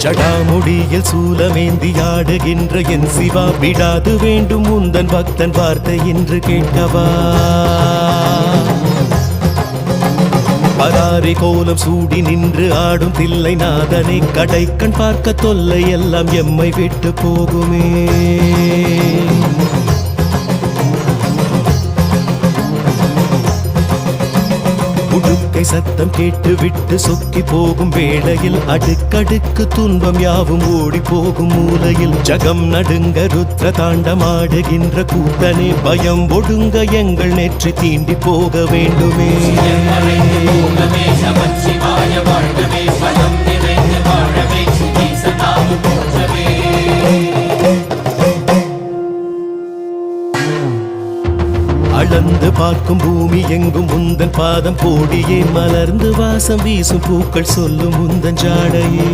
ஜடாமுடியில் சூலமேந்தி ஆடுகின்ற என் சிவா விடாது வேண்டும் உந்தன் பக்தன் வார்த்தை என்று கேட்கவா பராரி கோலம் சூடி நின்று ஆடும் தில்லை நாதனை கடைக்கண் பார்க்க தொல்லை எல்லாம் எம்மை விட்டு போகுமே உடுக்கை சத்தம் கேட்டு விட்டு சொக்கி போகும் வேளையில் அடுக்கடுக்கு துன்பம் யாவும் ஓடி போகும் மூலையில் ஜகம் நடுங்க ருத்ர தாண்டமாடுகின்ற கூத்தனே பயம் ஒடுங்க எங்கள் நெற்றி தீண்டி போக வேண்டுமே அளந்து பார்க்கும் பூமி எங்கும் உந்தன் பாதம் கோடியே மலர்ந்து வாசம் வீசும் பூக்கள் சொல்லும் உந்தன் ஜாடையே